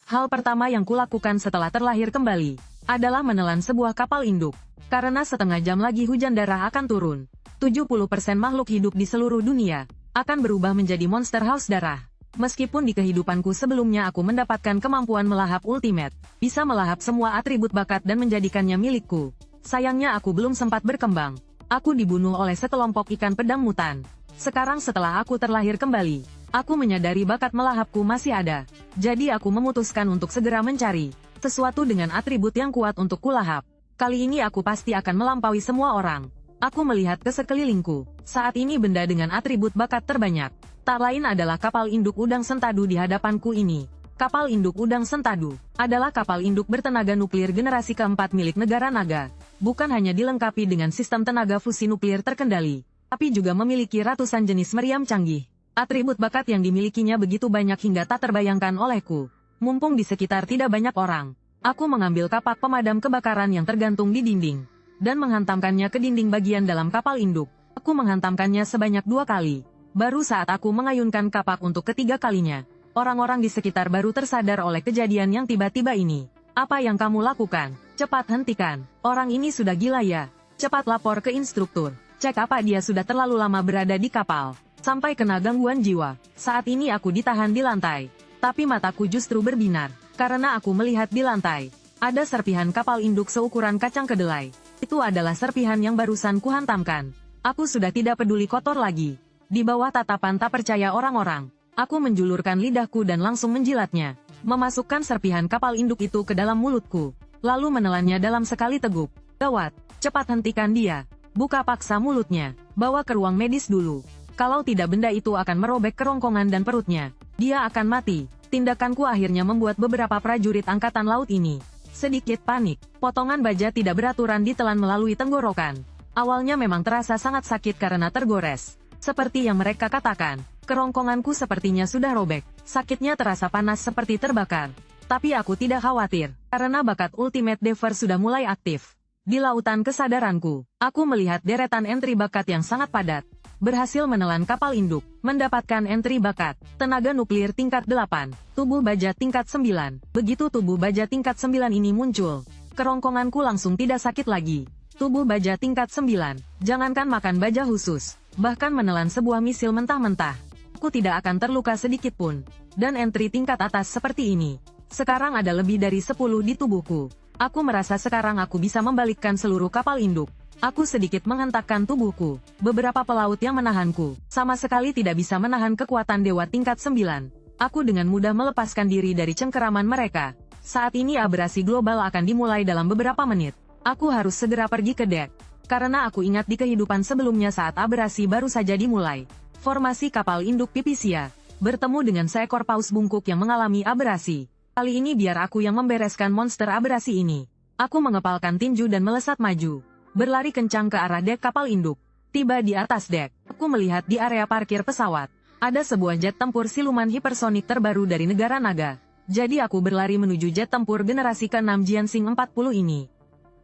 Hal pertama yang kulakukan setelah terlahir kembali adalah menelan sebuah kapal induk. Karena setengah jam lagi hujan darah akan turun. 70% makhluk hidup di seluruh dunia akan berubah menjadi monster haus darah. Meskipun di kehidupanku sebelumnya aku mendapatkan kemampuan melahap ultimate, bisa melahap semua atribut bakat dan menjadikannya milikku. Sayangnya aku belum sempat berkembang. Aku dibunuh oleh sekelompok ikan pedang mutan. Sekarang setelah aku terlahir kembali, aku menyadari bakat melahapku masih ada. Jadi aku memutuskan untuk segera mencari sesuatu dengan atribut yang kuat untuk kulahap. Kali ini aku pasti akan melampaui semua orang. Aku melihat ke sekelilingku. Saat ini benda dengan atribut bakat terbanyak tak lain adalah kapal induk udang sentadu di hadapanku ini. Kapal induk udang sentadu adalah kapal induk bertenaga nuklir generasi keempat milik negara naga. Bukan hanya dilengkapi dengan sistem tenaga fusi nuklir terkendali, tapi juga memiliki ratusan jenis meriam canggih. Atribut bakat yang dimilikinya begitu banyak hingga tak terbayangkan olehku. Mumpung di sekitar tidak banyak orang, aku mengambil kapak pemadam kebakaran yang tergantung di dinding, dan menghantamkannya ke dinding bagian dalam kapal induk. Aku menghantamkannya sebanyak 2 kali. Baru saat aku mengayunkan kapak untuk ketiga kalinya, orang-orang di sekitar baru tersadar oleh kejadian yang tiba-tiba ini. Apa yang kamu lakukan? Cepat hentikan. Orang ini sudah gila ya. Cepat lapor ke instruktur. Cek apa dia sudah terlalu lama berada di kapal, sampai kena gangguan jiwa. Saat ini aku ditahan di lantai, tapi mataku justru berbinar, karena aku melihat di lantai ada serpihan kapal induk seukuran kacang kedelai. Itu adalah serpihan yang barusan kuhantamkan. Aku sudah tidak peduli kotor lagi. Di bawah tatapan tak percaya orang-orang, aku menjulurkan lidahku dan langsung menjilatnya, memasukkan serpihan kapal induk itu ke dalam mulutku, lalu menelannya dalam sekali teguk. Gawat, cepat hentikan dia. Buka paksa mulutnya, bawa ke ruang medis dulu. Kalau tidak benda itu akan merobek kerongkongan dan perutnya. Dia akan mati. Tindakanku akhirnya membuat beberapa prajurit angkatan laut ini sedikit panik. Potongan baja tidak beraturan ditelan melalui tenggorokan. Awalnya memang terasa sangat sakit karena tergores. Seperti yang mereka katakan, kerongkonganku sepertinya sudah robek. Sakitnya terasa panas seperti terbakar. Tapi aku tidak khawatir, karena bakat Ultimate Diver sudah mulai aktif. Di lautan kesadaranku, aku melihat deretan entry bakat yang sangat padat. Berhasil menelan kapal induk, mendapatkan entry bakat, tenaga nuklir tingkat 8, tubuh baja tingkat 9. Begitu tubuh baja tingkat 9 ini muncul, kerongkonganku langsung tidak sakit lagi. Tubuh baja tingkat 9, jangankan makan baja khusus, bahkan menelan sebuah misil mentah-mentah, aku tidak akan terluka sedikit pun. Dan entry tingkat atas seperti ini, sekarang ada lebih dari 10 di tubuhku. Aku merasa sekarang aku bisa membalikkan seluruh kapal induk. Aku sedikit menghentakkan tubuhku. Beberapa pelaut yang menahanku sama sekali tidak bisa menahan kekuatan dewa tingkat 9. Aku dengan mudah melepaskan diri dari cengkeraman mereka. Saat ini abrasi global akan dimulai dalam beberapa menit. Aku harus segera pergi ke dek. Karena aku ingat di kehidupan sebelumnya saat abrasi baru saja dimulai. Formasi kapal induk Pipisia bertemu dengan seekor paus bungkuk yang mengalami abrasi. Kali ini biar aku yang membereskan monster abrasi ini. Aku mengepalkan tinju dan melesat maju, berlari kencang ke arah dek kapal induk. Tiba di atas dek, aku melihat di area parkir pesawat ada sebuah jet tempur siluman hipersonik terbaru dari negara naga. Jadi aku berlari menuju jet tempur generasi ke-6 Jiansing 40 ini.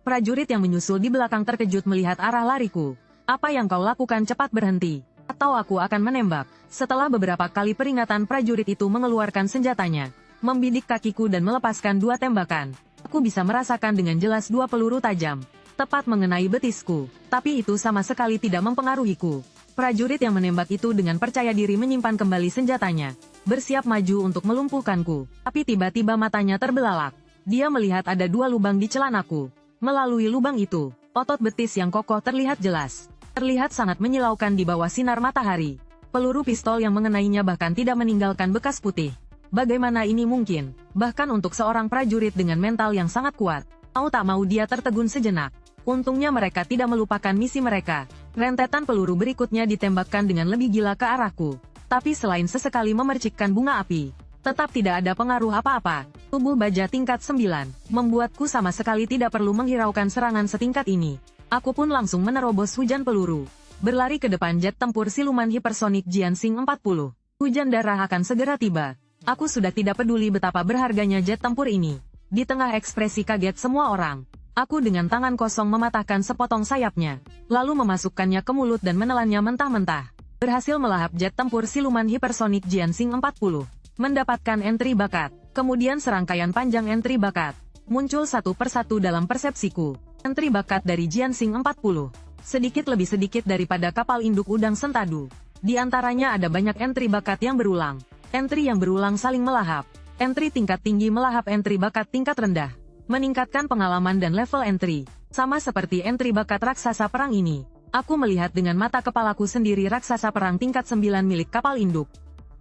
Prajurit yang menyusul di belakang terkejut melihat arah lariku. Apa yang kau lakukan? Cepat berhenti, atau aku akan menembak. Setelah beberapa kali peringatan, prajurit itu mengeluarkan senjatanya, membidik kakiku dan melepaskan 2 tembakan. Aku bisa merasakan dengan jelas 2 peluru tajam, tepat mengenai betisku, tapi itu sama sekali tidak mempengaruhiku. Prajurit yang menembak itu dengan percaya diri menyimpan kembali senjatanya, bersiap maju untuk melumpuhkanku. Tapi tiba-tiba matanya terbelalak. Dia melihat ada 2 lubang di celanaku. Melalui lubang itu, otot betis yang kokoh terlihat jelas. Terlihat sangat menyilaukan di bawah sinar matahari. Peluru pistol yang mengenainya bahkan tidak meninggalkan bekas putih. Bagaimana ini mungkin? Bahkan untuk seorang prajurit dengan mental yang sangat kuat, mau tak mau dia tertegun sejenak. Untungnya mereka tidak melupakan misi mereka. Rentetan peluru berikutnya ditembakkan dengan lebih gila ke arahku. Tapi selain sesekali memercikkan bunga api, tetap tidak ada pengaruh apa-apa. Tubuh baja tingkat 9, membuatku sama sekali tidak perlu menghiraukan serangan setingkat ini. Aku pun langsung menerobos hujan peluru, berlari ke depan jet tempur siluman hipersonik Jiansing 40. Hujan darah akan segera tiba. Aku sudah tidak peduli betapa berharganya jet tempur ini. Di tengah ekspresi kaget semua orang, aku dengan tangan kosong mematahkan sepotong sayapnya, lalu memasukkannya ke mulut dan menelannya mentah-mentah. Berhasil melahap jet tempur siluman hipersonik Jiansing 40. Mendapatkan entry bakat. Kemudian serangkaian panjang entry bakat muncul satu persatu dalam persepsiku. Entry bakat dari Jiansing 40. Sedikit lebih sedikit daripada kapal induk udang sentadu. Di antaranya ada banyak entry bakat yang berulang. Entry yang berulang saling melahap. Entry tingkat tinggi melahap entry bakat tingkat rendah. Meningkatkan pengalaman dan level entry. Sama seperti entry bakat raksasa perang ini. Aku melihat dengan mata kepalaku sendiri raksasa perang tingkat 9 milik kapal induk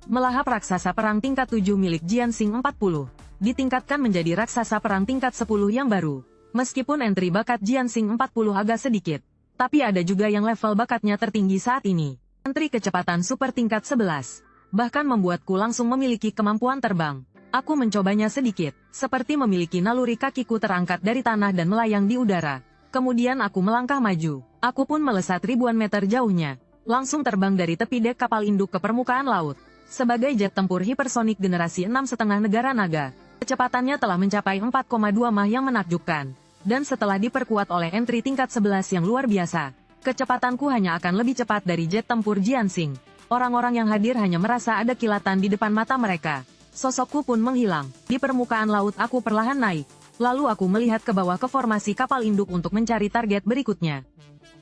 melahap raksasa perang tingkat 7 milik Jiansing 40. Ditingkatkan menjadi raksasa perang tingkat 10 yang baru. Meskipun entry bakat Jiansing 40 agak sedikit, tapi ada juga yang level bakatnya tertinggi saat ini. Entry kecepatan super tingkat 11. Bahkan membuatku langsung memiliki kemampuan terbang. Aku mencobanya sedikit, seperti memiliki naluri kakiku terangkat dari tanah dan melayang di udara. Kemudian aku melangkah maju. Aku pun melesat ribuan meter jauhnya. Langsung terbang dari tepi dek kapal induk ke permukaan laut. Sebagai jet tempur hipersonik generasi 6,5 negara naga, kecepatannya telah mencapai 4,2 mach yang menakjubkan. Dan setelah diperkuat oleh entry tingkat 11 yang luar biasa, kecepatanku hanya akan lebih cepat dari jet tempur Jiansing. Orang-orang yang hadir hanya merasa ada kilatan di depan mata mereka. Sosokku pun menghilang. Di permukaan laut aku perlahan naik. Lalu aku melihat ke bawah ke formasi kapal induk untuk mencari target berikutnya.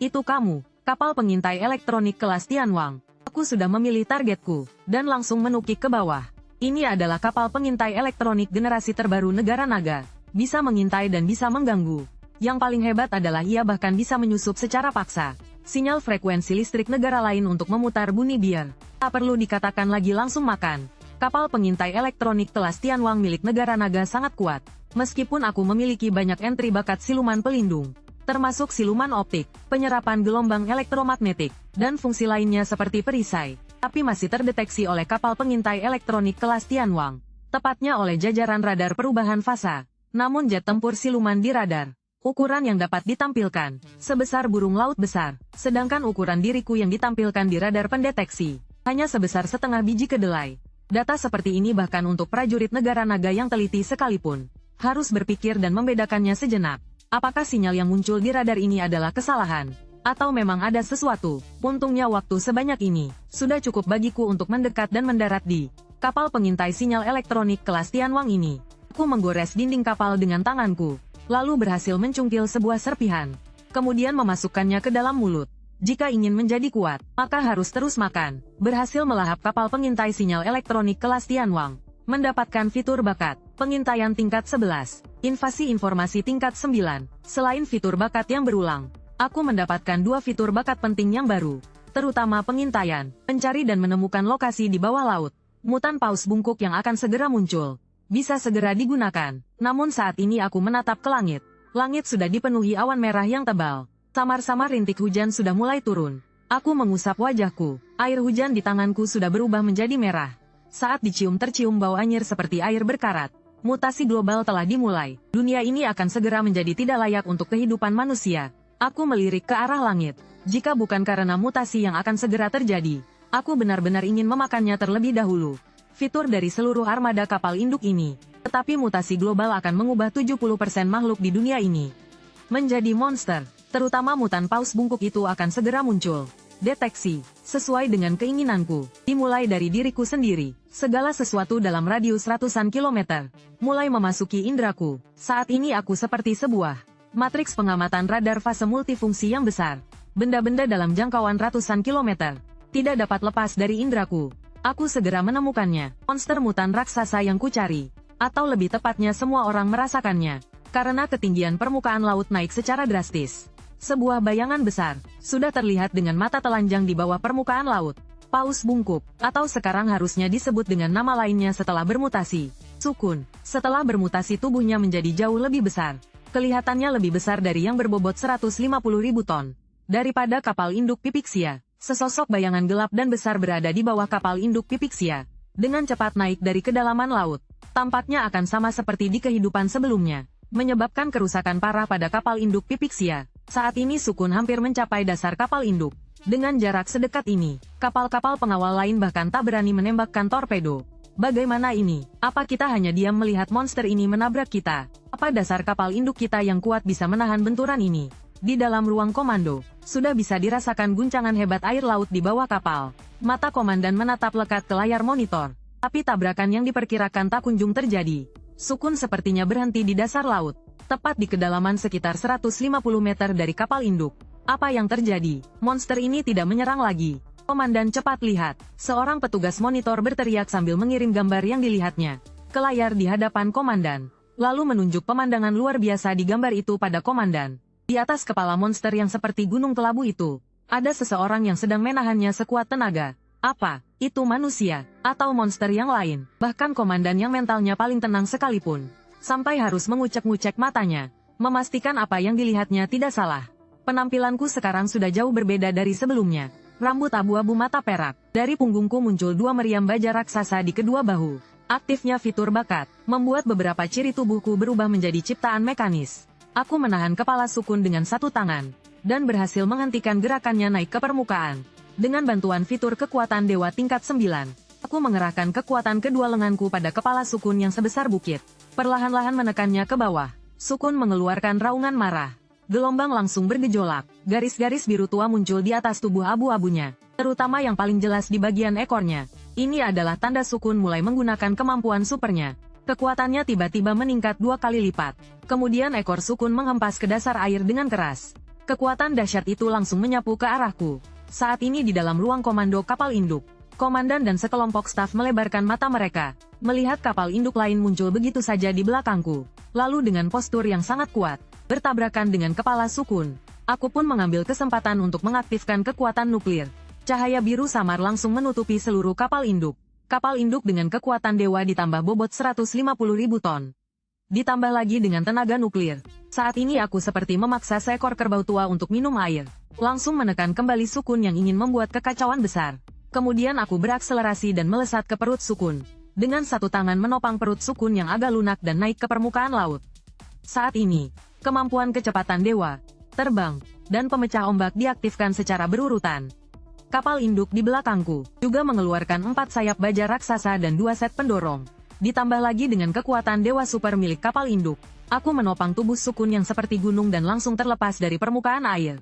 Itu kamu, kapal pengintai elektronik kelas Tianwang. Aku sudah memilih targetku, dan langsung menukik ke bawah. Ini adalah kapal pengintai elektronik generasi terbaru negara naga. Bisa mengintai dan bisa mengganggu. Yang paling hebat adalah ia bahkan bisa menyusup secara paksa sinyal frekuensi listrik negara lain untuk memutar bunyi biar. Tak perlu dikatakan lagi langsung makan. Kapal pengintai elektronik kelas Tianwang milik negara naga sangat kuat. Meskipun aku memiliki banyak entry bakat siluman pelindung, termasuk siluman optik, penyerapan gelombang elektromagnetik, dan fungsi lainnya seperti perisai, tapi masih terdeteksi oleh kapal pengintai elektronik kelas Tianwang. Tepatnya oleh jajaran radar perubahan fasa. Namun jet tempur siluman di radar, ukuran yang dapat ditampilkan, sebesar burung laut besar, sedangkan ukuran diriku yang ditampilkan di radar pendeteksi, hanya sebesar setengah biji kedelai. Data seperti ini bahkan untuk prajurit negara naga yang teliti sekalipun, harus berpikir dan membedakannya sejenak. Apakah sinyal yang muncul di radar ini adalah kesalahan? Atau memang ada sesuatu? Untungnya waktu sebanyak ini, sudah cukup bagiku untuk mendekat dan mendarat di kapal pengintai sinyal elektronik kelas Tianwang ini. Aku menggores dinding kapal dengan tanganku, lalu berhasil mencungkil sebuah serpihan. Kemudian memasukkannya ke dalam mulut. Jika ingin menjadi kuat, maka harus terus makan. Berhasil melahap kapal pengintai sinyal elektronik kelas Tianwang. Mendapatkan fitur bakat, pengintaian tingkat 11, invasi informasi tingkat 9. Selain fitur bakat yang berulang, aku mendapatkan 2 fitur bakat penting yang baru, terutama pengintaian, mencari dan menemukan lokasi di bawah laut. Mutan paus bungkuk yang akan segera muncul, bisa segera digunakan. Namun saat ini aku menatap ke langit. Langit sudah dipenuhi awan merah yang tebal. Samar-samar rintik hujan sudah mulai turun. Aku mengusap wajahku, air hujan di tanganku sudah berubah menjadi merah. Saat dicium tercium bau anyir seperti air berkarat. Mutasi global telah dimulai. Dunia ini akan segera menjadi tidak layak untuk kehidupan manusia. Aku melirik ke arah langit. Jika bukan karena mutasi yang akan segera terjadi, aku benar-benar ingin memakannya terlebih dahulu. Fitur dari seluruh armada kapal induk ini. Tetapi mutasi global akan mengubah 70% makhluk di dunia ini menjadi monster. Terutama mutan paus bungkuk itu akan segera muncul. Deteksi, sesuai dengan keinginanku, dimulai dari diriku sendiri. Segala sesuatu dalam radius ratusan kilometer, mulai memasuki indraku. Saat ini aku seperti sebuah matriks pengamatan radar fase multifungsi yang besar. Benda-benda dalam jangkauan ratusan kilometer, tidak dapat lepas dari indraku. Aku segera menemukannya, monster mutan raksasa yang kucari. Atau lebih tepatnya semua orang merasakannya. Karena ketinggian permukaan laut naik secara drastis. Sebuah bayangan besar, sudah terlihat dengan mata telanjang di bawah permukaan laut. Paus bungkuk, atau sekarang harusnya disebut dengan nama lainnya setelah bermutasi. Sukun, setelah bermutasi tubuhnya menjadi jauh lebih besar. Kelihatannya lebih besar dari yang berbobot 150.000 ton. Daripada kapal induk Pipixia, sesosok bayangan gelap dan besar berada di bawah kapal induk Pipixia. Dengan cepat naik dari kedalaman laut. Tampaknya akan sama seperti di kehidupan sebelumnya. Menyebabkan kerusakan parah pada kapal induk Pipixia. Saat ini Sukun hampir mencapai dasar kapal induk. Dengan jarak sedekat ini, kapal-kapal pengawal lain bahkan tak berani menembakkan torpedo. Bagaimana ini? Apa kita hanya diam melihat monster ini menabrak kita? Apa dasar kapal induk kita yang kuat bisa menahan benturan ini? Di dalam ruang komando, sudah bisa dirasakan guncangan hebat air laut di bawah kapal. Mata komandan menatap lekat ke layar monitor. Tapi tabrakan yang diperkirakan tak kunjung terjadi. Sukun sepertinya berhenti di dasar laut, tepat di kedalaman sekitar 150 meter dari kapal induk. Apa yang terjadi? Monster ini tidak menyerang lagi. Komandan, cepat lihat. Seorang petugas monitor berteriak sambil mengirim gambar yang dilihatnya ke layar di hadapan komandan. Lalu menunjuk pemandangan luar biasa di gambar itu pada komandan. Di atas kepala monster yang seperti gunung kelabu itu, ada seseorang yang sedang menahannya sekuat tenaga. Apa? Itu manusia? Atau monster yang lain? Bahkan komandan yang mentalnya paling tenang sekalipun, sampai harus mengucek-ngucek matanya, memastikan apa yang dilihatnya tidak salah. Penampilanku sekarang sudah jauh berbeda dari sebelumnya. Rambut abu-abu mata perak. Dari punggungku muncul 2 meriam baja raksasa di kedua bahu. Aktifnya fitur bakat, membuat beberapa ciri tubuhku berubah menjadi ciptaan mekanis. Aku menahan kepala Sukun dengan satu tangan, dan berhasil menghentikan gerakannya naik ke permukaan. Dengan bantuan fitur kekuatan dewa tingkat 9, aku mengerahkan kekuatan kedua lenganku pada kepala Sukun yang sebesar bukit. Perlahan-lahan menekannya ke bawah. Sukun mengeluarkan raungan marah. Gelombang langsung bergejolak. Garis-garis biru tua muncul di atas tubuh abu-abunya, terutama yang paling jelas di bagian ekornya. Ini adalah tanda Sukun mulai menggunakan kemampuan supernya. Kekuatannya tiba-tiba meningkat 2 kali lipat. Kemudian ekor Sukun menghempas ke dasar air dengan keras. Kekuatan dahsyat itu langsung menyapu ke arahku. Saat ini di dalam ruang komando kapal induk, komandan dan sekelompok staf melebarkan mata mereka, melihat kapal induk lain muncul begitu saja di belakangku. Lalu dengan postur yang sangat kuat, bertabrakan dengan kepala Sukun. Aku pun mengambil kesempatan untuk mengaktifkan kekuatan nuklir. Cahaya biru samar langsung menutupi seluruh kapal induk. Kapal induk dengan kekuatan dewa ditambah bobot 150.000 ton. Ditambah lagi dengan tenaga nuklir. Saat ini aku seperti memaksa seekor kerbau tua untuk minum air. Langsung menekan kembali Sukun yang ingin membuat kekacauan besar. Kemudian aku berakselerasi dan melesat ke perut Sukun. Dengan satu tangan menopang perut Sukun yang agak lunak dan naik ke permukaan laut. Saat ini, kemampuan kecepatan dewa, terbang, dan pemecah ombak diaktifkan secara berurutan. Kapal induk di belakangku juga mengeluarkan 4 sayap baja raksasa dan 2 set pendorong. Ditambah lagi dengan kekuatan dewa super milik kapal induk, aku menopang tubuh Sukun yang seperti gunung dan langsung terlepas dari permukaan air.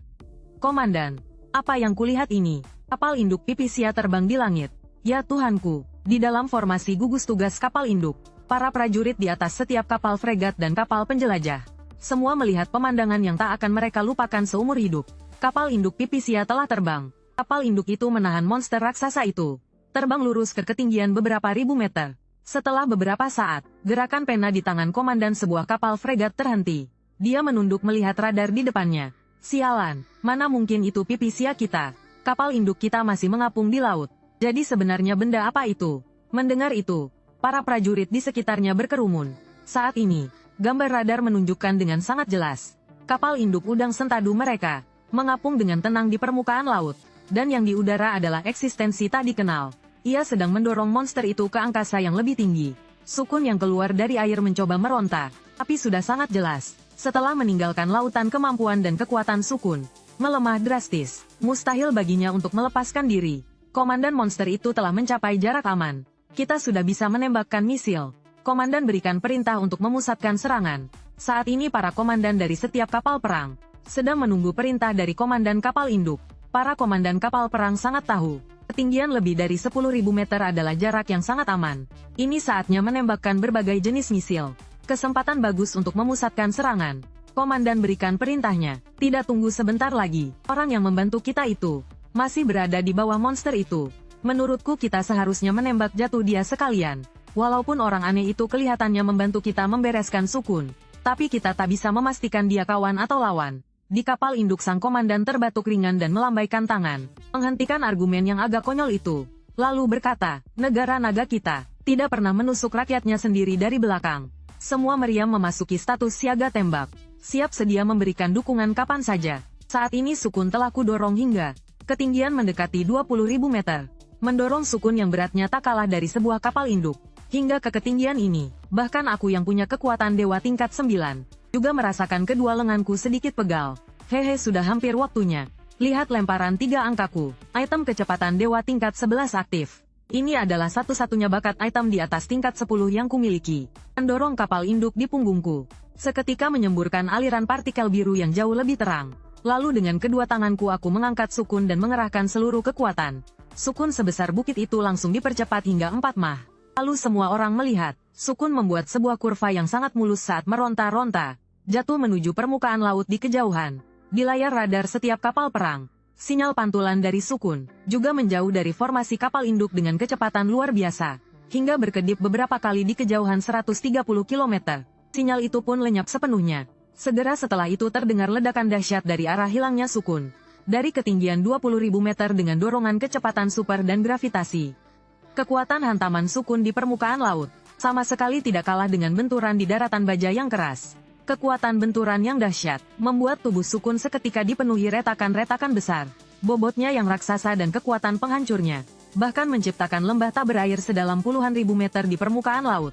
Komandan, apa yang kulihat ini? Kapal induk Pipisia terbang di langit. Ya Tuhanku, di dalam formasi gugus tugas kapal induk, para prajurit di atas setiap kapal fregat dan kapal penjelajah, semua melihat pemandangan yang tak akan mereka lupakan seumur hidup. Kapal induk Pipisia telah terbang. Kapal induk itu menahan monster raksasa itu. Terbang lurus ke ketinggian beberapa ribu meter. Setelah beberapa saat, gerakan pena di tangan komandan sebuah kapal fregat terhenti. Dia menunduk melihat radar di depannya. Sialan, mana mungkin itu Pipisia kita. Kapal induk kita masih mengapung di laut. Jadi sebenarnya benda apa itu? Mendengar itu, para prajurit di sekitarnya berkerumun. Saat ini, gambar radar menunjukkan dengan sangat jelas. Kapal induk udang sentadu mereka mengapung dengan tenang di permukaan laut. Dan yang di udara adalah eksistensi tak dikenal. Ia sedang mendorong monster itu ke angkasa yang lebih tinggi. Sukun yang keluar dari air mencoba meronta, tapi sudah sangat jelas. Setelah meninggalkan lautan, kemampuan dan kekuatan Sukun melemah drastis. Mustahil baginya untuk melepaskan diri. Komandan monster itu telah mencapai jarak aman. Kita sudah bisa menembakkan misil. Komandan berikan perintah untuk memusatkan serangan. Saat ini para komandan dari setiap kapal perang sedang menunggu perintah dari komandan kapal induk. Para komandan kapal perang sangat tahu, ketinggian lebih dari 10.000 meter adalah jarak yang sangat aman. Ini saatnya menembakkan berbagai jenis misil. Kesempatan bagus untuk memusatkan serangan. Komandan berikan perintahnya. Tidak tunggu sebentar lagi, orang yang membantu kita itu masih berada di bawah monster itu. Menurutku kita seharusnya menembak jatuh dia sekalian. Walaupun orang aneh itu kelihatannya membantu kita membereskan Sukun, tapi kita tak bisa memastikan dia kawan atau lawan. Di kapal induk sang komandan terbatuk ringan dan melambaikan tangan, menghentikan argumen yang agak konyol itu. Lalu berkata, negara naga kita tidak pernah menusuk rakyatnya sendiri dari belakang. Semua meriam memasuki status siaga tembak, siap sedia memberikan dukungan kapan saja. Saat ini Sukun telah kudorong hingga ketinggian mendekati 20.000 meter. Mendorong Sukun yang beratnya tak kalah dari sebuah kapal induk. Hingga ke ketinggian ini, bahkan aku yang punya kekuatan dewa tingkat 9, juga merasakan kedua lenganku sedikit pegal. Hehe, sudah hampir waktunya. Lihat lemparan 3 angkaku. Item kecepatan dewa tingkat 11 aktif. Ini adalah satu-satunya bakat item di atas tingkat 10 yang kumiliki. Mendorong kapal induk di punggungku. Seketika menyemburkan aliran partikel biru yang jauh lebih terang. Lalu dengan kedua tanganku aku mengangkat Sukun dan mengerahkan seluruh kekuatan. Sukun sebesar bukit itu langsung dipercepat hingga 4 mah. Lalu semua orang melihat, Sukun membuat sebuah kurva yang sangat mulus saat meronta-ronta, jatuh menuju permukaan laut di kejauhan. Di layar radar setiap kapal perang, sinyal pantulan dari Sukun juga menjauh dari formasi kapal induk dengan kecepatan luar biasa, hingga berkedip beberapa kali di kejauhan 130 km. Sinyal itu pun lenyap sepenuhnya. Segera setelah itu terdengar ledakan dahsyat dari arah hilangnya Sukun. Dari ketinggian 20.000 meter dengan dorongan kecepatan super dan gravitasi. Kekuatan hantaman Sukun di permukaan laut sama sekali tidak kalah dengan benturan di daratan baja yang keras. Kekuatan benturan yang dahsyat membuat tubuh Sukun seketika dipenuhi retakan-retakan besar. Bobotnya yang raksasa dan kekuatan penghancurnya bahkan menciptakan lembah tak berair sedalam puluhan ribu meter di permukaan laut.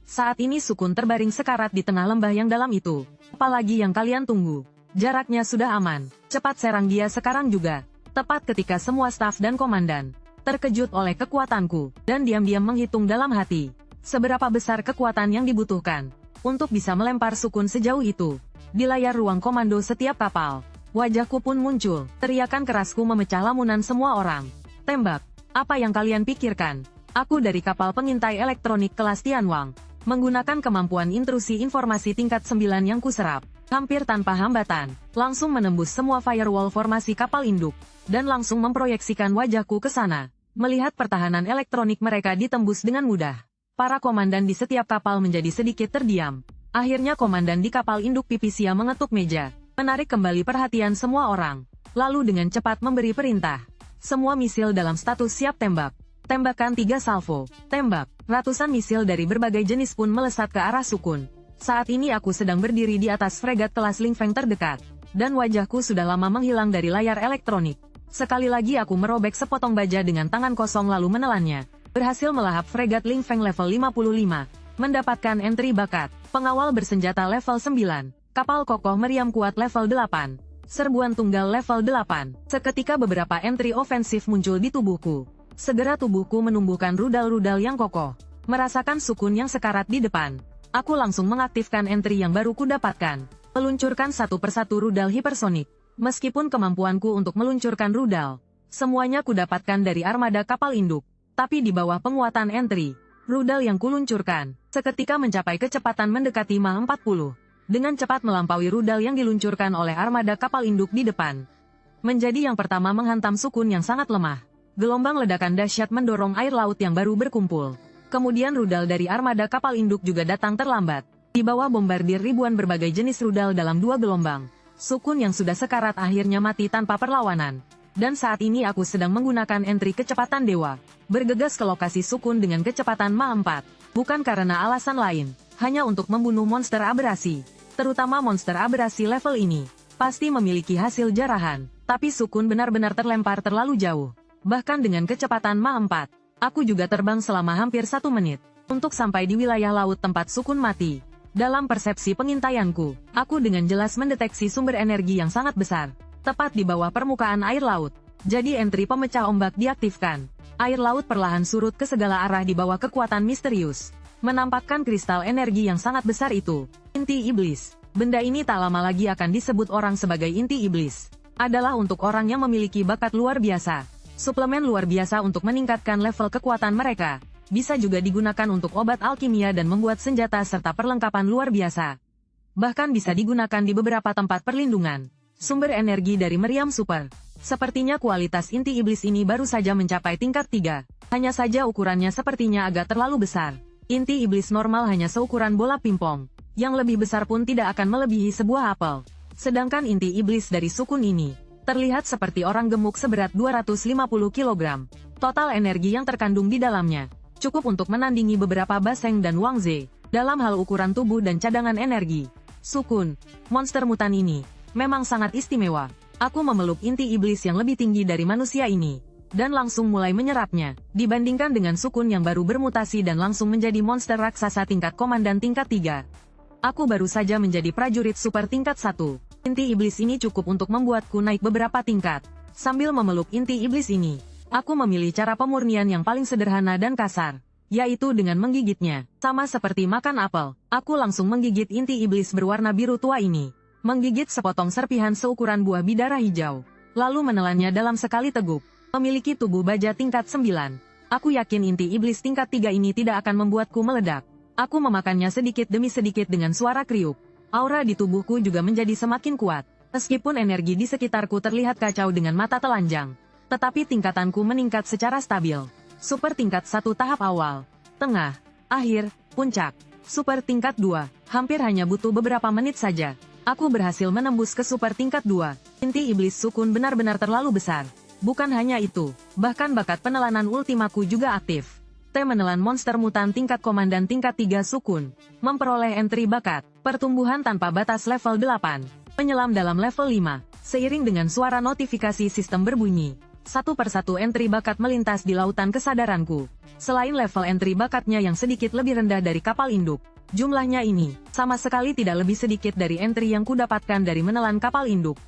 Saat ini Sukun terbaring sekarat di tengah lembah yang dalam itu. Apalagi yang kalian tunggu? Jaraknya sudah aman. Cepat serang dia sekarang juga. Tepat ketika semua staf dan komandan terkejut oleh kekuatanku dan diam-diam menghitung dalam hati seberapa besar kekuatan yang dibutuhkan untuk bisa melempar Sukun sejauh itu. Di layar ruang komando setiap kapal, wajahku pun muncul. Teriakan kerasku memecah lamunan semua orang. Tembak! Apa yang kalian pikirkan? Aku dari kapal pengintai elektronik kelas Tianwang, menggunakan kemampuan intrusi informasi tingkat 9 yang kuserap, hampir tanpa hambatan, langsung menembus semua firewall formasi kapal induk, dan langsung memproyeksikan wajahku ke sana. Melihat pertahanan elektronik mereka ditembus dengan mudah, para komandan di setiap kapal menjadi sedikit terdiam. Akhirnya komandan di kapal induk Pipisia mengetuk meja, menarik kembali perhatian semua orang, lalu dengan cepat memberi perintah. Semua misil dalam status siap tembak. Tembakan 3 salvo. Tembak. Ratusan misil dari berbagai jenis pun melesat ke arah Sukun. Saat ini aku sedang berdiri di atas fregat kelas Lingfeng terdekat, dan wajahku sudah lama menghilang dari layar elektronik. Sekali lagi aku merobek sepotong baja dengan tangan kosong lalu menelannya. Berhasil melahap fregat Lingfeng level 55. Mendapatkan entry bakat. Pengawal bersenjata level 9. Kapal kokoh meriam kuat level 8. Serbuan tunggal level 8. Seketika beberapa entry ofensif muncul di tubuhku. Segera tubuhku menumbuhkan rudal-rudal yang kokoh. Merasakan Sukun yang sekarat di depan, aku langsung mengaktifkan entry yang baru kudapatkan. Meluncurkan satu persatu rudal hipersonik. Meskipun kemampuanku untuk meluncurkan rudal, semuanya kudapatkan dari armada kapal induk. Tapi di bawah penguatan entry, rudal yang kuluncurkan, seketika mencapai kecepatan mendekati Mach 40. Dengan cepat melampaui rudal yang diluncurkan oleh armada kapal induk di depan. Menjadi yang pertama menghantam Sukun yang sangat lemah. Gelombang ledakan dahsyat mendorong air laut yang baru berkumpul. Kemudian rudal dari armada kapal induk juga datang terlambat. Di bawah bombardir ribuan berbagai jenis rudal dalam 2 gelombang, Sukun yang sudah sekarat akhirnya mati tanpa perlawanan. Dan saat ini aku sedang menggunakan entry kecepatan dewa. Bergegas ke lokasi Sukun dengan kecepatan Mach 4. Bukan karena alasan lain, hanya untuk membunuh monster aberasi. Terutama monster aberasi level ini pasti memiliki hasil jarahan. Tapi Sukun benar-benar terlempar terlalu jauh. Bahkan dengan kecepatan Mach 4, aku juga terbang selama hampir 1 menit, untuk sampai di wilayah laut tempat Sukun mati. Dalam persepsi pengintaianku, aku dengan jelas mendeteksi sumber energi yang sangat besar, tepat di bawah permukaan air laut. Jadi entry pemecah ombak diaktifkan. Air laut perlahan surut ke segala arah di bawah kekuatan misterius, menampakkan kristal energi yang sangat besar itu. Inti iblis. Benda ini tak lama lagi akan disebut orang sebagai inti iblis. Adalah untuk orang yang memiliki bakat luar biasa. Suplemen luar biasa untuk meningkatkan level kekuatan mereka. Bisa juga digunakan untuk obat alkimia dan membuat senjata serta perlengkapan luar biasa. Bahkan bisa digunakan di beberapa tempat perlindungan. Sumber energi dari meriam super. Sepertinya kualitas inti iblis ini baru saja mencapai tingkat 3. Hanya saja ukurannya sepertinya agak terlalu besar. Inti iblis normal hanya seukuran bola pingpong. Yang lebih besar pun tidak akan melebihi sebuah apel. Sedangkan inti iblis dari Sukun ini terlihat seperti orang gemuk seberat 250 kg. Total energi yang terkandung di dalamnya cukup untuk menandingi beberapa Baseng dan Wangze dalam hal ukuran tubuh dan cadangan energi. Sukun, monster mutan ini memang sangat istimewa. Aku memeluk inti iblis yang lebih tinggi dari manusia ini dan langsung mulai menyerapnya. Dibandingkan dengan Sukun yang baru bermutasi dan langsung menjadi monster raksasa tingkat komandan tingkat 3. Aku baru saja menjadi prajurit super tingkat 1. Inti iblis ini cukup untuk membuatku naik beberapa tingkat. Sambil memeluk inti iblis ini, aku memilih cara pemurnian yang paling sederhana dan kasar, yaitu dengan menggigitnya. Sama seperti makan apel, aku langsung menggigit inti iblis berwarna biru tua ini. Menggigit sepotong serpihan seukuran buah bidara hijau, lalu menelannya dalam sekali teguk. Memiliki tubuh baja tingkat 9. Aku yakin inti iblis tingkat 3 ini tidak akan membuatku meledak. Aku memakannya sedikit demi sedikit dengan suara kriuk. Aura di tubuhku juga menjadi semakin kuat. Meskipun energi di sekitarku terlihat kacau dengan mata telanjang, tetapi tingkatanku meningkat secara stabil. Super tingkat 1 tahap awal, tengah, akhir, puncak. Super tingkat 2, hampir hanya butuh beberapa menit saja. Aku berhasil menembus ke super tingkat 2. Inti iblis sukun benar-benar terlalu besar. Bukan hanya itu, bahkan bakat penelanan ultimaku juga aktif. Menelan monster mutan tingkat komandan tingkat 3 sukun. Memperoleh entry bakat, pertumbuhan tanpa batas level 8. Penyelam dalam level 5. Seiring dengan suara notifikasi sistem berbunyi, satu persatu entry bakat melintas di lautan kesadaranku. Selain level entry bakatnya yang sedikit lebih rendah dari kapal induk, jumlahnya ini sama sekali tidak lebih sedikit dari entry yang kudapatkan dari menelan kapal induk.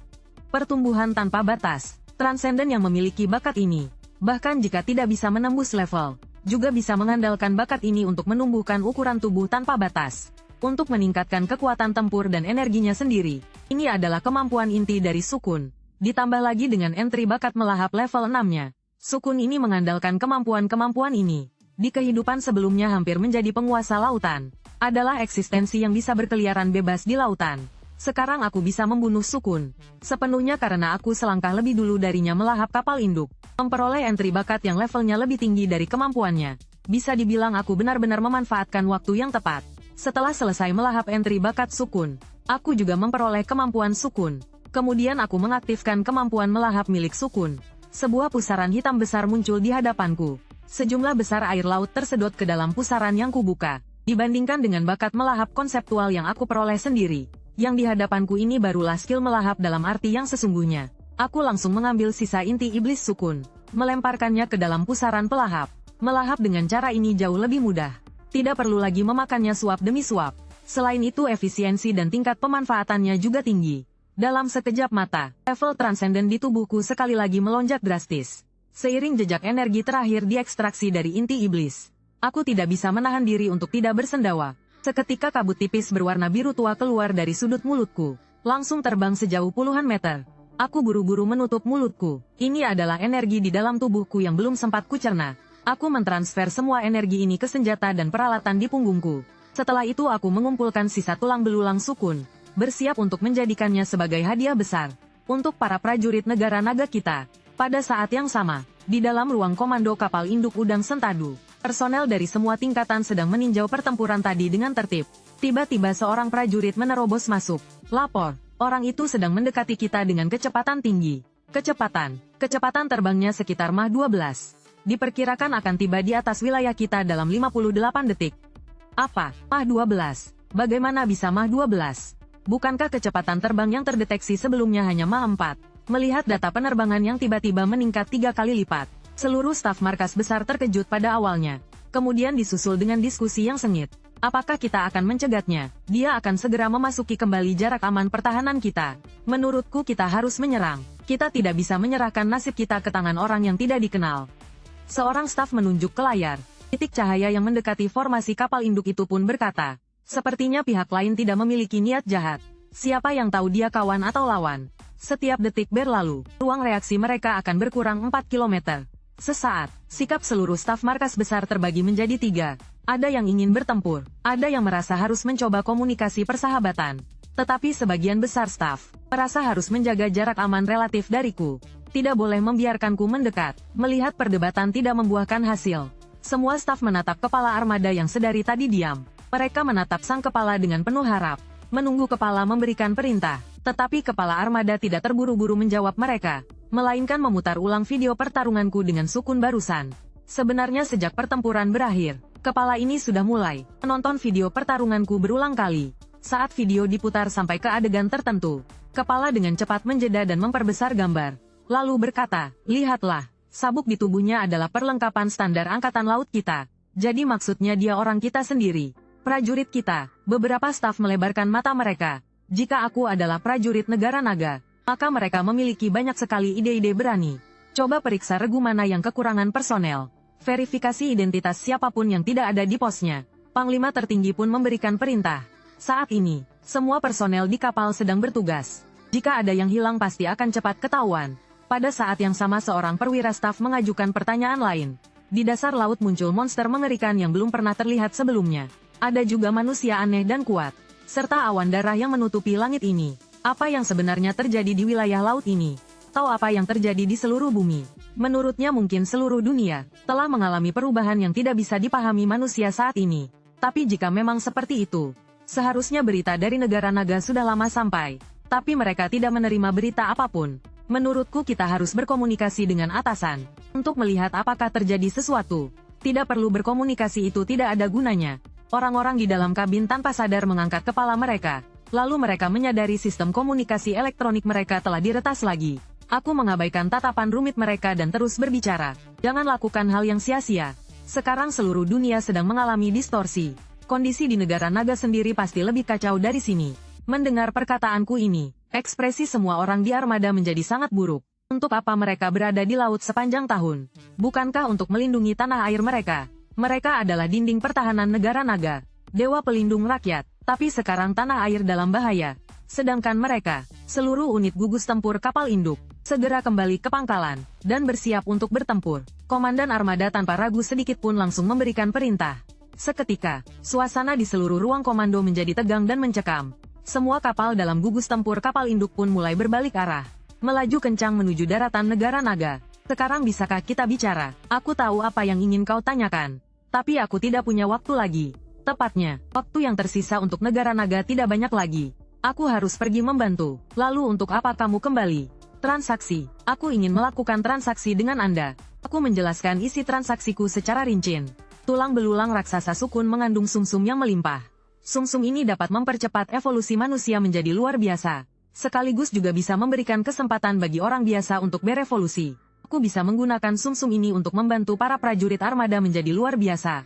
Pertumbuhan tanpa batas. Transcendent yang memiliki bakat ini, bahkan jika tidak bisa menembus level, juga bisa mengandalkan bakat ini untuk menumbuhkan ukuran tubuh tanpa batas. Untuk meningkatkan kekuatan tempur dan energinya sendiri, ini adalah kemampuan inti dari sukun. Ditambah lagi dengan entry bakat melahap level 6-nya. Sukun ini mengandalkan kemampuan-kemampuan ini. Di kehidupan sebelumnya hampir menjadi penguasa lautan. Adalah eksistensi yang bisa berkeliaran bebas di lautan. Sekarang aku bisa membunuh sukun. Sepenuhnya karena aku selangkah lebih dulu darinya melahap kapal induk. Memperoleh entry bakat yang levelnya lebih tinggi dari kemampuannya. Bisa dibilang aku benar-benar memanfaatkan waktu yang tepat. Setelah selesai melahap entry bakat sukun, aku juga memperoleh kemampuan sukun. Kemudian aku mengaktifkan kemampuan melahap milik sukun. Sebuah pusaran hitam besar muncul di hadapanku. Sejumlah besar air laut tersedot ke dalam pusaran yang kubuka. Dibandingkan dengan bakat melahap konseptual yang aku peroleh sendiri, yang di hadapanku ini barulah skill melahap dalam arti yang sesungguhnya. Aku langsung mengambil sisa inti iblis sukun, melemparkannya ke dalam pusaran pelahap. Melahap dengan cara ini jauh lebih mudah. Tidak perlu lagi memakannya suap demi suap. Selain itu efisiensi dan tingkat pemanfaatannya juga tinggi. Dalam sekejap mata, level transcendent di tubuhku sekali lagi melonjak drastis. Seiring jejak energi terakhir diekstraksi dari inti iblis, aku tidak bisa menahan diri untuk tidak bersendawa. Seketika kabut tipis berwarna biru tua keluar dari sudut mulutku, langsung terbang sejauh puluhan meter. Aku buru-buru menutup mulutku. Ini adalah energi di dalam tubuhku yang belum sempat kucerna. Aku mentransfer semua energi ini ke senjata dan peralatan di punggungku. Setelah itu aku mengumpulkan sisa tulang belulang sukun, bersiap untuk menjadikannya sebagai hadiah besar untuk para prajurit negara naga kita. Pada saat yang sama, di dalam ruang komando kapal induk udang Sentadu, personel dari semua tingkatan sedang meninjau pertempuran tadi dengan tertib. Tiba-tiba seorang prajurit menerobos masuk. Lapor, orang itu sedang mendekati kita dengan kecepatan tinggi. Kecepatan terbangnya sekitar Mach 12. Diperkirakan akan tiba di atas wilayah kita dalam 58 detik. Apa? Mach 12? Bagaimana bisa Mach 12? Bukankah kecepatan terbang yang terdeteksi sebelumnya hanya Mach 4? Melihat data penerbangan yang tiba-tiba meningkat 3 kali lipat, seluruh staf markas besar terkejut pada awalnya. Kemudian disusul dengan diskusi yang sengit. Apakah kita akan mencegatnya? Dia akan segera memasuki kembali jarak aman pertahanan kita. Menurutku kita harus menyerang. Kita tidak bisa menyerahkan nasib kita ke tangan orang yang tidak dikenal. Seorang staf menunjuk ke layar. Titik cahaya yang mendekati formasi kapal induk itu pun berkata, sepertinya pihak lain tidak memiliki niat jahat. Siapa yang tahu dia kawan atau lawan? Setiap detik berlalu, ruang reaksi mereka akan berkurang 4 km. Sesaat, sikap seluruh staf markas besar terbagi menjadi 3. Ada yang ingin bertempur, ada yang merasa harus mencoba komunikasi persahabatan. Tetapi sebagian besar staf merasa harus menjaga jarak aman relatif dariku. Tidak boleh membiarkanku mendekat. Melihat perdebatan tidak membuahkan hasil, semua staf menatap kepala armada yang sedari tadi diam. Mereka menatap sang kepala dengan penuh harap, menunggu kepala memberikan perintah. Tetapi kepala armada tidak terburu-buru menjawab mereka, melainkan memutar ulang video pertarunganku dengan sukun barusan. Sebenarnya sejak pertempuran berakhir, kepala ini sudah mulai menonton video pertarunganku berulang kali. Saat video diputar sampai ke adegan tertentu, kepala dengan cepat menjeda dan memperbesar gambar. Lalu berkata, lihatlah, sabuk di tubuhnya adalah perlengkapan standar angkatan laut kita. Jadi maksudnya dia orang kita sendiri. Prajurit kita. Beberapa staf melebarkan mata mereka. Jika aku adalah prajurit negara naga, maka mereka memiliki banyak sekali ide-ide berani. Coba periksa regu mana yang kekurangan personel. Verifikasi identitas siapapun yang tidak ada di posnya. Panglima tertinggi pun memberikan perintah. Saat ini, semua personel di kapal sedang bertugas. Jika ada yang hilang pasti akan cepat ketahuan. Pada saat yang sama seorang perwira staf mengajukan pertanyaan lain. Di dasar laut muncul monster mengerikan yang belum pernah terlihat sebelumnya. Ada juga manusia aneh dan kuat, serta awan darah yang menutupi langit ini. Apa yang sebenarnya terjadi di wilayah laut ini? Atau apa yang terjadi di seluruh bumi? Menurutnya mungkin seluruh dunia telah mengalami perubahan yang tidak bisa dipahami manusia saat ini. Tapi jika memang seperti itu, seharusnya berita dari negara naga sudah lama sampai. Tapi mereka tidak menerima berita apapun. Menurutku kita harus berkomunikasi dengan atasan untuk melihat apakah terjadi sesuatu. Tidak perlu berkomunikasi, itu tidak ada gunanya. Orang-orang di dalam kabin tanpa sadar mengangkat kepala mereka. Lalu mereka menyadari sistem komunikasi elektronik mereka telah diretas lagi. Aku mengabaikan tatapan rumit mereka dan terus berbicara. Jangan lakukan hal yang sia-sia. Sekarang seluruh dunia sedang mengalami distorsi. Kondisi di negara naga sendiri pasti lebih kacau dari sini. Mendengar perkataanku ini, ekspresi semua orang di armada menjadi sangat buruk. Untuk apa mereka berada di laut sepanjang tahun? Bukankah untuk melindungi tanah air mereka? Mereka adalah dinding pertahanan negara naga, dewa pelindung rakyat. Tapi sekarang tanah air dalam bahaya. Sedangkan mereka, seluruh unit gugus tempur kapal induk, segera kembali ke pangkalan, dan bersiap untuk bertempur. Komandan armada tanpa ragu sedikit pun langsung memberikan perintah. Seketika, suasana di seluruh ruang komando menjadi tegang dan mencekam. Semua kapal dalam gugus tempur kapal induk pun mulai berbalik arah, melaju kencang menuju daratan negara naga. Sekarang bisakah kita bicara? Aku tahu apa yang ingin kau tanyakan. Tapi aku tidak punya waktu lagi. Tepatnya, waktu yang tersisa untuk negara naga tidak banyak lagi. Aku harus pergi membantu. Lalu untuk apa kamu kembali? Transaksi. Aku ingin melakukan transaksi dengan Anda. Aku menjelaskan isi transaksiku secara rinci. Tulang belulang raksasa sukun mengandung sumsum yang melimpah. Sumsum ini dapat mempercepat evolusi manusia menjadi luar biasa. Sekaligus juga bisa memberikan kesempatan bagi orang biasa untuk berevolusi. Aku bisa menggunakan sumsum ini untuk membantu para prajurit armada menjadi luar biasa.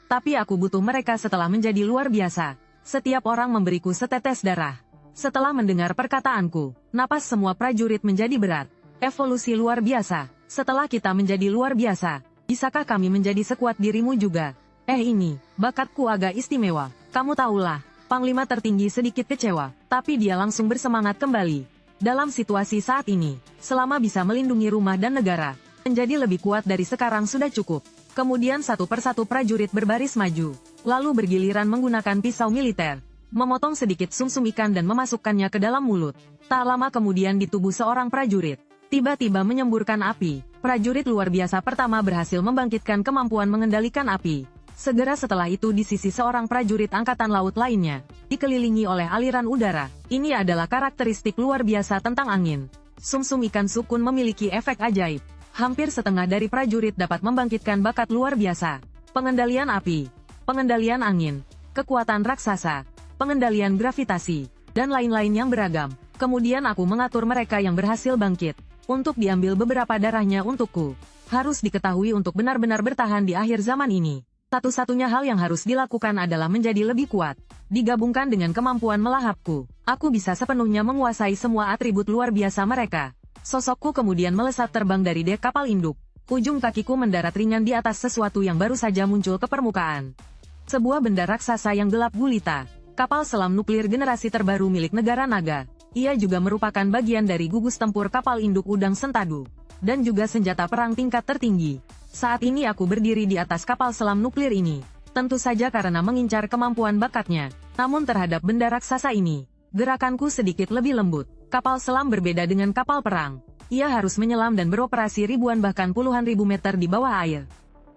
Tapi aku butuh mereka setelah menjadi luar biasa. Setiap orang memberiku setetes darah. Setelah mendengar perkataanku, napas semua prajurit menjadi berat. Evolusi luar biasa. Setelah kita menjadi luar biasa, bisakah kami menjadi sekuat dirimu juga? Ini, bakatku agak istimewa. Kamu tahulah, Panglima tertinggi sedikit kecewa, tapi dia langsung bersemangat kembali. Dalam situasi saat ini, selama bisa melindungi rumah dan negara, menjadi lebih kuat dari sekarang sudah cukup. Kemudian satu persatu prajurit berbaris maju, lalu bergiliran menggunakan pisau militer, memotong sedikit sumsum ikan dan memasukkannya ke dalam mulut. Tak lama kemudian di tubuh seorang prajurit, tiba-tiba menyemburkan api. Prajurit luar biasa pertama berhasil membangkitkan kemampuan mengendalikan api. Segera setelah itu di sisi seorang prajurit angkatan laut lainnya, dikelilingi oleh aliran udara. Ini adalah karakteristik luar biasa tentang angin. Sumsum ikan sukun memiliki efek ajaib. Hampir setengah dari prajurit dapat membangkitkan bakat luar biasa. Pengendalian api, pengendalian angin, kekuatan raksasa, pengendalian gravitasi, dan lain-lain yang beragam. Kemudian aku mengatur mereka yang berhasil bangkit, untuk diambil beberapa darahnya untukku. Harus diketahui untuk benar-benar bertahan di akhir zaman ini. Satu-satunya hal yang harus dilakukan adalah menjadi lebih kuat. Digabungkan dengan kemampuan melahapku, aku bisa sepenuhnya menguasai semua atribut luar biasa mereka. Sosokku kemudian melesat terbang dari dek kapal induk. Ujung kakiku mendarat ringan di atas sesuatu yang baru saja muncul ke permukaan. Sebuah benda raksasa yang gelap gulita. Kapal selam nuklir generasi terbaru milik negara naga. Ia juga merupakan bagian dari gugus tempur kapal induk udang sentadu. Dan juga senjata perang tingkat tertinggi. Saat ini aku berdiri di atas kapal selam nuklir ini. Tentu saja karena mengincar kemampuan bakatnya. Namun terhadap benda raksasa ini, gerakanku sedikit lebih lembut. Kapal selam berbeda dengan kapal perang. Ia harus menyelam dan beroperasi ribuan bahkan puluhan ribu meter di bawah air.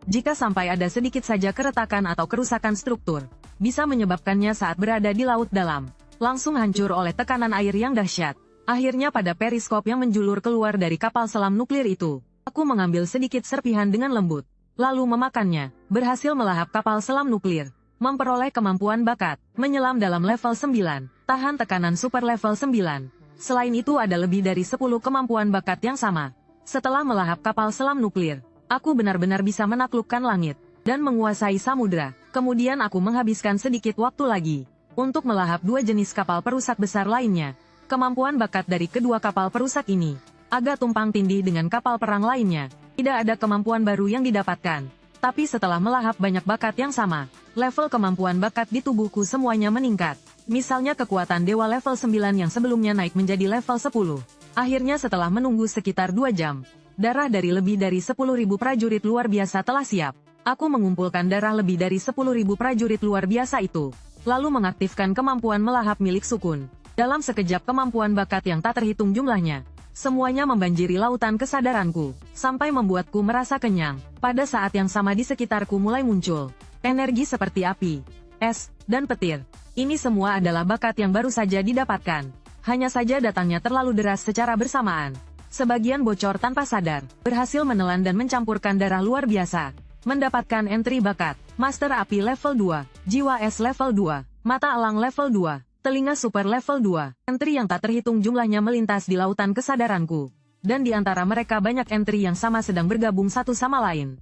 Jika sampai ada sedikit saja keretakan atau kerusakan struktur, bisa menyebabkannya saat berada di laut dalam, langsung hancur oleh tekanan air yang dahsyat. Akhirnya pada periskop yang menjulur keluar dari kapal selam nuklir itu, aku mengambil sedikit serpihan dengan lembut, lalu memakannya, berhasil melahap kapal selam nuklir, memperoleh kemampuan bakat, menyelam dalam level 9, tahan tekanan super level 9. Selain itu ada lebih dari 10 kemampuan bakat yang sama. Setelah melahap kapal selam nuklir, aku benar-benar bisa menaklukkan langit, dan menguasai samudra. Kemudian aku menghabiskan sedikit waktu lagi, untuk melahap dua jenis kapal perusak besar lainnya. Kemampuan bakat dari kedua kapal perusak ini agak tumpang tindih dengan kapal perang lainnya. Tidak ada kemampuan baru yang didapatkan. Tapi setelah melahap banyak bakat yang sama, level kemampuan bakat di tubuhku semuanya meningkat. Misalnya kekuatan dewa level 9 yang sebelumnya naik menjadi level 10. Akhirnya setelah menunggu sekitar 2 jam, Darah dari lebih dari 10.000 prajurit luar biasa telah siap. Aku mengumpulkan darah lebih dari 10.000 prajurit luar biasa itu, lalu mengaktifkan kemampuan melahap milik Sukun. Dalam sekejap kemampuan bakat yang tak terhitung jumlahnya, semuanya membanjiri lautan kesadaranku, sampai membuatku merasa kenyang. Pada saat yang sama di sekitarku mulai muncul energi seperti api, es, dan petir. Ini semua adalah bakat yang baru saja didapatkan. Hanya saja datangnya terlalu deras secara bersamaan. Sebagian bocor tanpa sadar, berhasil menelan dan mencampurkan darah luar biasa. Mendapatkan entry bakat, Master Api level 2, Jiwa Es level 2, Mata Elang level 2, Telinga Super level 2. Entry yang tak terhitung jumlahnya melintas di lautan kesadaranku. Dan di antara mereka banyak entry yang sama sedang bergabung satu sama lain.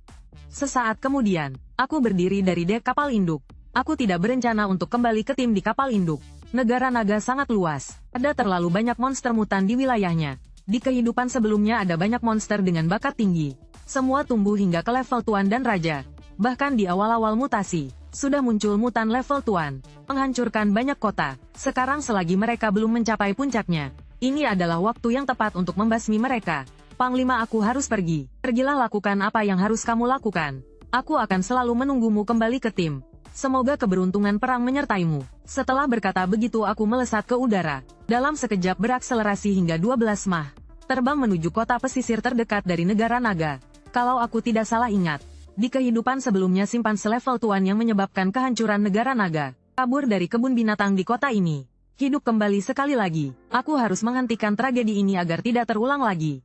Sesaat kemudian, aku berdiri dari dek kapal induk. Aku tidak berencana untuk kembali ke tim di kapal induk. Negara naga sangat luas, ada terlalu banyak monster mutan di wilayahnya. Di kehidupan sebelumnya ada banyak monster dengan bakat tinggi. Semua tumbuh hingga ke level Tuan dan Raja. Bahkan di awal-awal mutasi, sudah muncul mutan level Tuan, menghancurkan banyak kota. Sekarang selagi mereka belum mencapai puncaknya, ini adalah waktu yang tepat untuk membasmi mereka. Panglima, aku harus pergi. Pergilah, lakukan apa yang harus kamu lakukan. Aku akan selalu menunggumu kembali ke tim. Semoga keberuntungan perang menyertaimu. Setelah berkata begitu aku melesat ke udara. Dalam sekejap berakselerasi hingga 12 mach. Terbang menuju kota pesisir terdekat dari negara naga. Kalau aku tidak salah ingat, di kehidupan sebelumnya simpan selevel Tuan yang menyebabkan kehancuran negara naga. Kabur dari kebun binatang di kota ini. Hidup kembali sekali lagi. Aku harus menghentikan tragedi ini agar tidak terulang lagi.